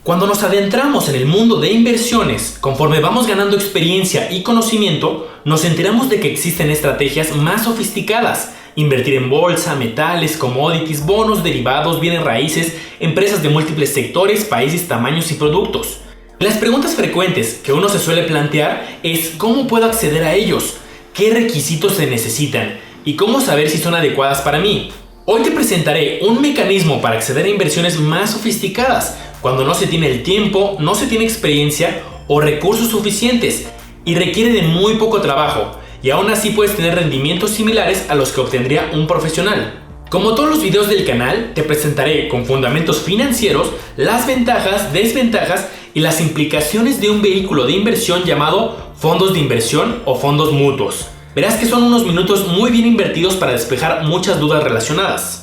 Cuando nos adentramos en el mundo de inversiones, conforme vamos ganando experiencia y conocimiento, nos enteramos de que existen estrategias más sofisticadas. Invertir en bolsa, metales, commodities, bonos, derivados, bienes raíces, empresas de múltiples sectores, países, tamaños y productos. Las preguntas frecuentes que uno se suele plantear es ¿cómo puedo acceder a ellos? ¿Qué requisitos se necesitan? ¿Y cómo saber si son adecuadas para mí? Hoy te presentaré un mecanismo para acceder a inversiones más sofisticadas cuando no se tiene el tiempo, no se tiene experiencia o recursos suficientes y requiere de muy poco trabajo, y aún así puedes tener rendimientos similares a los que obtendría un profesional. Como todos los videos del canal, te presentaré con fundamentos financieros las ventajas, desventajas y las implicaciones de un vehículo de inversión llamado fondos de inversión o fondos mutuos. Verás que son unos minutos muy bien invertidos para despejar muchas dudas relacionadas.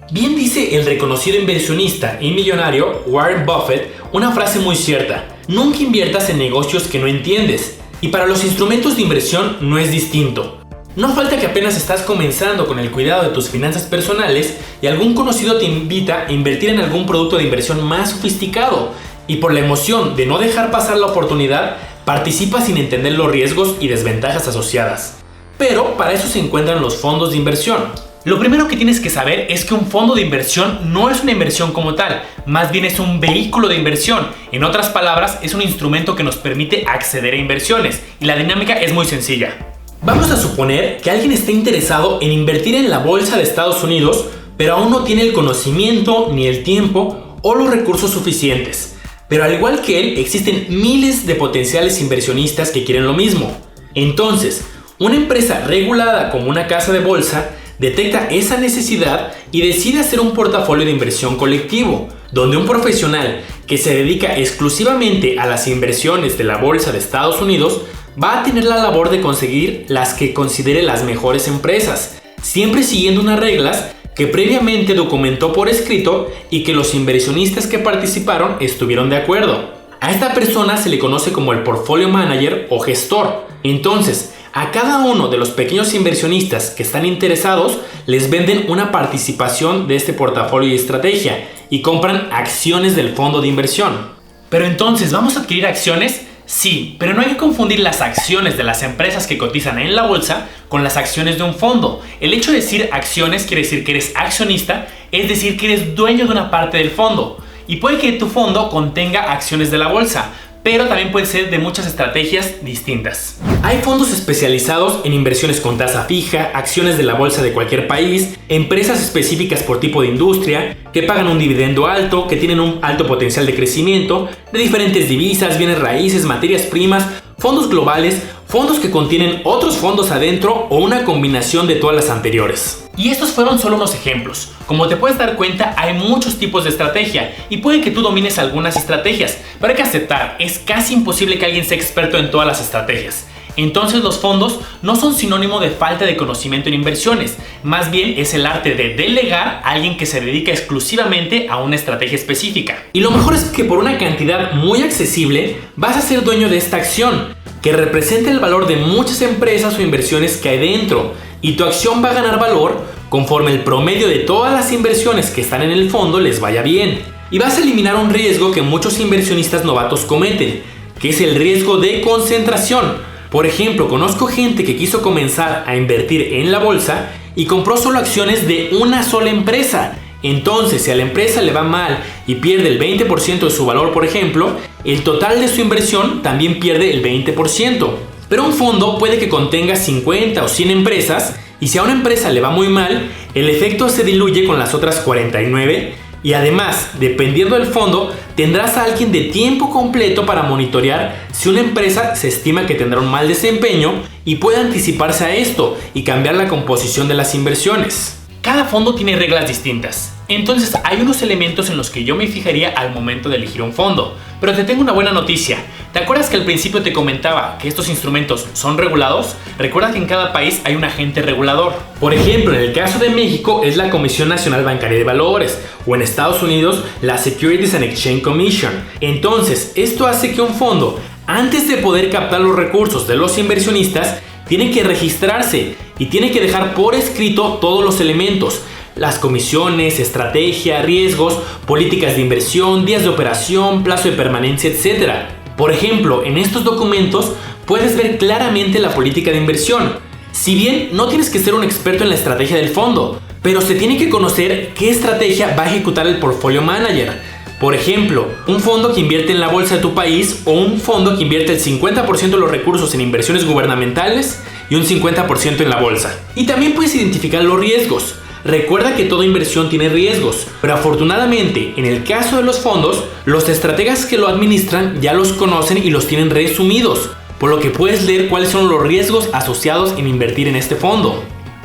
Bien dice el reconocido inversionista y millonario Warren Buffett una frase muy cierta: nunca inviertas en negocios que no entiendes. Y para los instrumentos de inversión no es distinto. No falta que apenas estás comenzando con el cuidado de tus finanzas personales y algún conocido te invita a invertir en algún producto de inversión más sofisticado, y por la emoción de no dejar pasar la oportunidad, participa sin entender los riesgos y desventajas asociadas. Pero para eso se encuentran los fondos de inversión. Lo primero que tienes que saber es que un fondo de inversión no es una inversión como tal, más bien es un vehículo de inversión. En otras palabras, es un instrumento que nos permite acceder a inversiones, y la dinámica es muy sencilla. Vamos a suponer que alguien está interesado en invertir en la bolsa de Estados Unidos, pero aún no tiene el conocimiento, ni el tiempo o los recursos suficientes. Pero al igual que él, existen miles de potenciales inversionistas que quieren lo mismo. Entonces, una empresa regulada como una casa de bolsa detecta esa necesidad y decide hacer un portafolio de inversión colectivo, donde un profesional que se dedica exclusivamente a las inversiones de la bolsa de Estados Unidos va a tener la labor de conseguir las que considere las mejores empresas, siempre siguiendo unas reglas que previamente documentó por escrito y que los inversionistas que participaron estuvieron de acuerdo. A esta persona se le conoce como el portfolio manager o gestor. Entonces, a cada uno de los pequeños inversionistas que están interesados les venden una participación de este portafolio y estrategia y compran acciones del fondo de inversión. Pero entonces, ¿vamos a adquirir acciones? Sí, pero no hay que confundir las acciones de las empresas que cotizan en la bolsa con las acciones de un fondo. El hecho de decir acciones quiere decir que eres accionista, es decir que eres dueño de una parte del fondo. Y puede que tu fondo contenga acciones de la bolsa, pero también puede ser de muchas estrategias distintas. Hay fondos especializados en inversiones con tasa fija, acciones de la bolsa de cualquier país, empresas específicas por tipo de industria, que pagan un dividendo alto, que tienen un alto potencial de crecimiento, de diferentes divisas, bienes raíces, materias primas, fondos globales, fondos que contienen otros fondos adentro o una combinación de todas las anteriores. Y estos fueron solo unos ejemplos. Como te puedes dar cuenta, hay muchos tipos de estrategia y puede que tú domines algunas estrategias, pero hay que aceptar, es casi imposible que alguien sea experto en todas las estrategias. Entonces los fondos no son sinónimo de falta de conocimiento en inversiones, más bien es el arte de delegar a alguien que se dedica exclusivamente a una estrategia específica. Y lo mejor es que por una cantidad muy accesible vas a ser dueño de esta acción, que representa el valor de muchas empresas o inversiones que hay dentro, y tu acción va a ganar valor conforme el promedio de todas las inversiones que están en el fondo les vaya bien. Y vas a eliminar un riesgo que muchos inversionistas novatos cometen, que es el riesgo de concentración. Por ejemplo, conozco gente que quiso comenzar a invertir en la bolsa y compró solo acciones de una sola empresa. Entonces, si a la empresa le va mal y pierde el 20% de su valor, por ejemplo, el total de su inversión también pierde el 20%. Pero un fondo puede que contenga 50 o 100 empresas, y si a una empresa le va muy mal, el efecto se diluye con las otras 49, y además, dependiendo del fondo, tendrás a alguien de tiempo completo para monitorear si una empresa se estima que tendrá un mal desempeño y puede anticiparse a esto y cambiar la composición de las inversiones. Cada fondo tiene reglas distintas, entonces hay unos elementos en los que yo me fijaría al momento de elegir un fondo. Pero te tengo una buena noticia. ¿Te acuerdas que al principio te comentaba que estos instrumentos son regulados? Recuerda que en cada país hay un agente regulador. Por ejemplo, en el caso de México es la Comisión Nacional Bancaria de Valores, o en Estados Unidos la Securities and Exchange Commission. Entonces, esto hace que un fondo, antes de poder captar los recursos de los inversionistas, tiene que registrarse y tiene que dejar por escrito todos los elementos: las comisiones, estrategia, riesgos, políticas de inversión, días de operación, plazo de permanencia, etc. Por ejemplo, en estos documentos puedes ver claramente la política de inversión. Si bien no tienes que ser un experto en la estrategia del fondo, pero se tiene que conocer qué estrategia va a ejecutar el portfolio manager. Por ejemplo, un fondo que invierte en la bolsa de tu país o un fondo que invierte el 50% de los recursos en inversiones gubernamentales y un 50% en la bolsa. Y también puedes identificar los riesgos. Recuerda que toda inversión tiene riesgos, pero afortunadamente, en el caso de los fondos, los estrategas que lo administran ya los conocen y los tienen resumidos, por lo que puedes leer cuáles son los riesgos asociados en invertir en este fondo.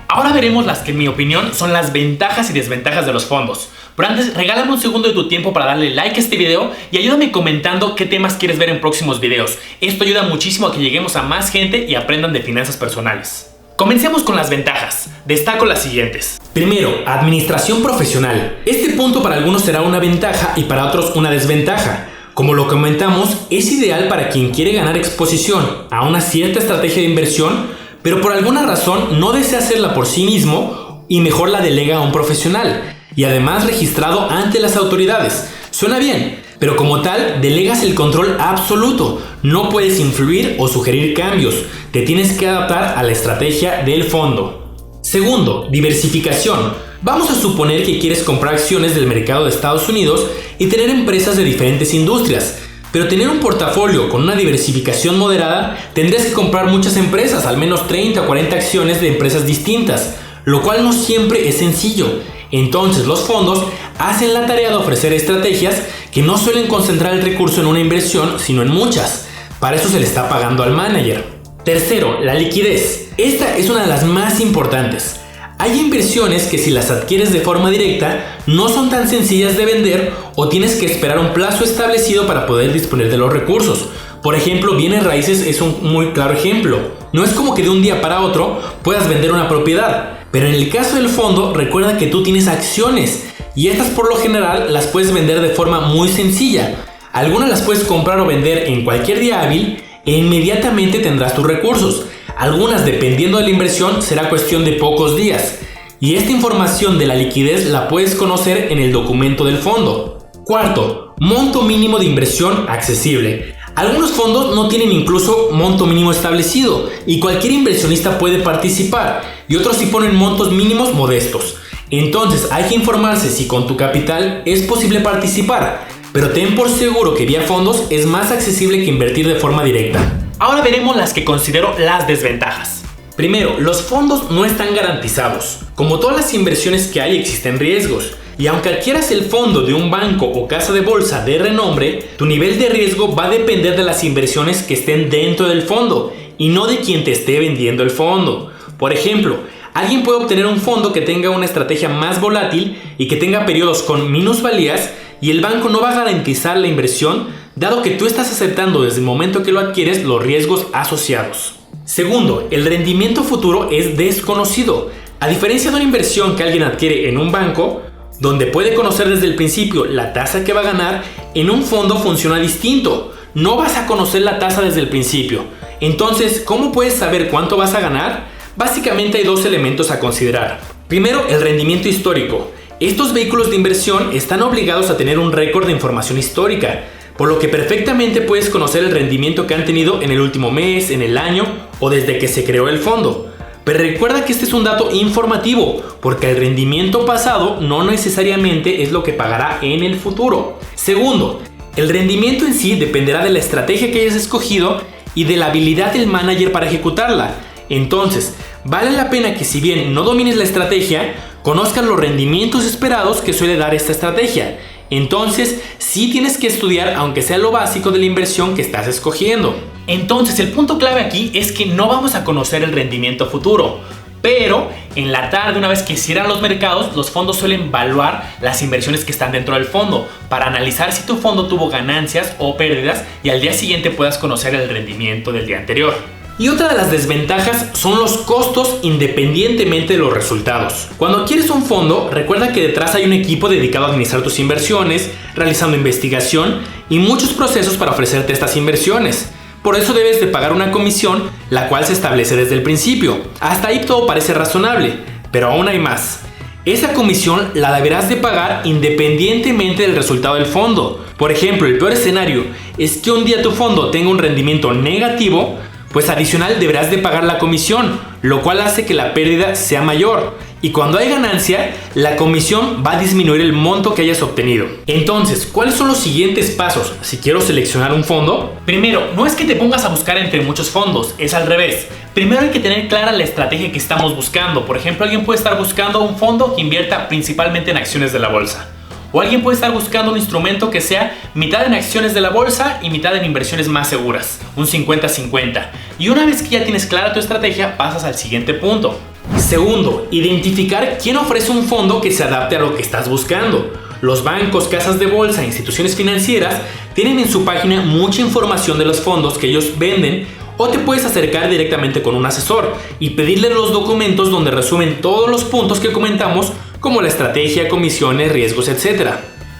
Ahora veremos las que en mi opinión son las ventajas y desventajas de los fondos. Pero antes, regálame un segundo de tu tiempo para darle like a este video y ayúdame comentando qué temas quieres ver en próximos videos. Esto ayuda muchísimo a que lleguemos a más gente y aprendan de finanzas personales. Comencemos con las ventajas. Destaco las siguientes. Primero, administración profesional. Este punto para algunos será una ventaja y para otros una desventaja. Como lo comentamos, es ideal para quien quiere ganar exposición a una cierta estrategia de inversión, pero por alguna razón no desea hacerla por sí mismo y mejor la delega a un profesional, y además registrado ante las autoridades. Suena bien, pero como tal, delegas el control absoluto. No puedes influir o sugerir cambios. Te tienes que adaptar a la estrategia del fondo. Segundo, diversificación. Vamos a suponer que quieres comprar acciones del mercado de Estados Unidos y tener empresas de diferentes industrias. Pero tener un portafolio con una diversificación moderada, tendrías que comprar muchas empresas, al menos 30 o 40 acciones de empresas distintas, lo cual no siempre es sencillo. Entonces los fondos hacen la tarea de ofrecer estrategias que no suelen concentrar el recurso en una inversión, sino en muchas. Para eso se le está pagando al manager. Tercero, la liquidez. Esta es una de las más importantes. Hay inversiones que si las adquieres de forma directa no son tan sencillas de vender o tienes que esperar un plazo establecido para poder disponer de los recursos. Por ejemplo, bienes raíces es un muy claro ejemplo. No es como que de un día para otro puedas vender una propiedad, pero en el caso del fondo recuerda que tú tienes acciones y estas por lo general las puedes vender de forma muy sencilla. Algunas las puedes comprar o vender en cualquier día hábil e inmediatamente tendrás tus recursos. Algunas, dependiendo de la inversión, será cuestión de pocos días. Y esta información de la liquidez la puedes conocer en el documento del fondo. Cuarto, monto mínimo de inversión accesible. Algunos fondos no tienen incluso monto mínimo establecido y cualquier inversionista puede participar, y otros sí ponen montos mínimos modestos. Entonces hay que informarse si con tu capital es posible participar, pero ten por seguro que vía fondos es más accesible que invertir de forma directa. Ahora veremos las que considero las desventajas. Primero, los fondos no están garantizados. Como todas las inversiones que hay, existen riesgos. Y aunque adquieras el fondo de un banco o casa de bolsa de renombre, tu nivel de riesgo va a depender de las inversiones que estén dentro del fondo y no de quien te esté vendiendo el fondo. Por ejemplo, alguien puede obtener un fondo que tenga una estrategia más volátil y que tenga periodos con minusvalías, y el banco no va a garantizar la inversión, dado que tú estás aceptando desde el momento que lo adquieres los riesgos asociados. Segundo, el rendimiento futuro es desconocido. A diferencia de una inversión que alguien adquiere en un banco, donde puede conocer desde el principio la tasa que va a ganar, en un fondo funciona distinto. No vas a conocer la tasa desde el principio. Entonces, ¿cómo puedes saber cuánto vas a ganar? Básicamente hay dos elementos a considerar. Primero, el rendimiento histórico. Estos vehículos de inversión están obligados a tener un récord de información histórica, por lo que perfectamente puedes conocer el rendimiento que han tenido en el último mes, en el año o desde que se creó el fondo. Pero recuerda que este es un dato informativo, porque el rendimiento pasado no necesariamente es lo que pagará en el futuro. Segundo, el rendimiento en sí dependerá de la estrategia que hayas escogido y de la habilidad del manager para ejecutarla. Entonces, vale la pena que si bien no domines la estrategia, conozcas los rendimientos esperados que suele dar esta estrategia. Entonces, sí tienes que estudiar, aunque sea lo básico de la inversión que estás escogiendo. Entonces, el punto clave aquí es que no vamos a conocer el rendimiento futuro. Pero, en la tarde, una vez que cierran los mercados, los fondos suelen evaluar las inversiones que están dentro del fondo para analizar si tu fondo tuvo ganancias o pérdidas y al día siguiente puedas conocer el rendimiento del día anterior. Y otra de las desventajas son los costos independientemente de los resultados. Cuando adquieres un fondo, recuerda que detrás hay un equipo dedicado a administrar tus inversiones, realizando investigación y muchos procesos para ofrecerte estas inversiones. Por eso debes de pagar una comisión, la cual se establece desde el principio. Hasta ahí todo parece razonable, pero aún hay más. Esa comisión la deberás de pagar independientemente del resultado del fondo. Por ejemplo, el peor escenario es que un día tu fondo tenga un rendimiento negativo, pues adicional deberás de pagar la comisión, lo cual hace que la pérdida sea mayor. Y cuando hay ganancia, la comisión va a disminuir el monto que hayas obtenido. Entonces, ¿cuáles son los siguientes pasos si quiero seleccionar un fondo? Primero, no es que te pongas a buscar entre muchos fondos, es al revés. Primero hay que tener clara la estrategia que estamos buscando. Por ejemplo, alguien puede estar buscando un fondo que invierta principalmente en acciones de la bolsa. O alguien puede estar buscando un instrumento que sea mitad en acciones de la bolsa y mitad en inversiones más seguras, un 50-50. Y una vez que ya tienes clara tu estrategia, pasas al siguiente punto. Segundo, identificar quién ofrece un fondo que se adapte a lo que estás buscando. Los bancos, casas de bolsa, instituciones financieras tienen en su página mucha información de los fondos que ellos venden, o te puedes acercar directamente con un asesor y pedirle los documentos donde resumen todos los puntos que comentamos, como la estrategia, comisiones, riesgos, etc.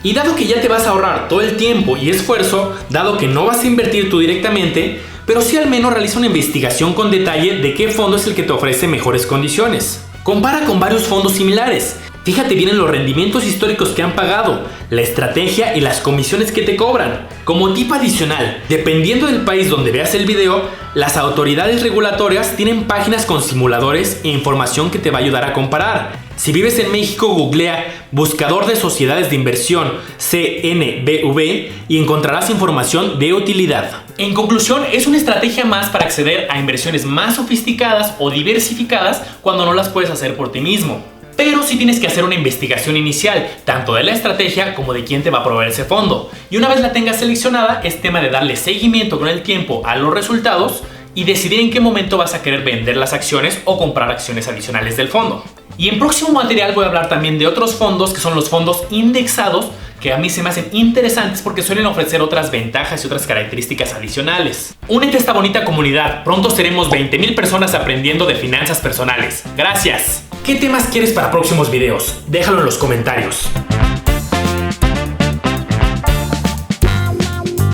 Y dado que ya te vas a ahorrar todo el tiempo y esfuerzo, dado que no vas a invertir tú directamente, pero sí al menos realiza una investigación con detalle de qué fondo es el que te ofrece mejores condiciones. Compara con varios fondos similares. Fíjate bien en los rendimientos históricos que han pagado, la estrategia y las comisiones que te cobran. Como tip adicional, dependiendo del país donde veas el video, las autoridades regulatorias tienen páginas con simuladores e información que te va a ayudar a comparar. Si vives en México, googlea Buscador de Sociedades de Inversión, CNBV, y encontrarás información de utilidad. En conclusión, es una estrategia más para acceder a inversiones más sofisticadas o diversificadas cuando no las puedes hacer por ti mismo. Pero sí tienes que hacer una investigación inicial, tanto de la estrategia como de quién te va a proveer ese fondo. Y una vez la tengas seleccionada, es tema de darle seguimiento con el tiempo a los resultados y decidir en qué momento vas a querer vender las acciones o comprar acciones adicionales del fondo. Y en próximo material voy a hablar también de otros fondos que son los fondos indexados, que a mí se me hacen interesantes porque suelen ofrecer otras ventajas y otras características adicionales. Únete a esta bonita comunidad, pronto seremos 20,000 personas aprendiendo de finanzas personales. ¡Gracias! ¿Qué temas quieres para próximos videos? Déjalo en los comentarios.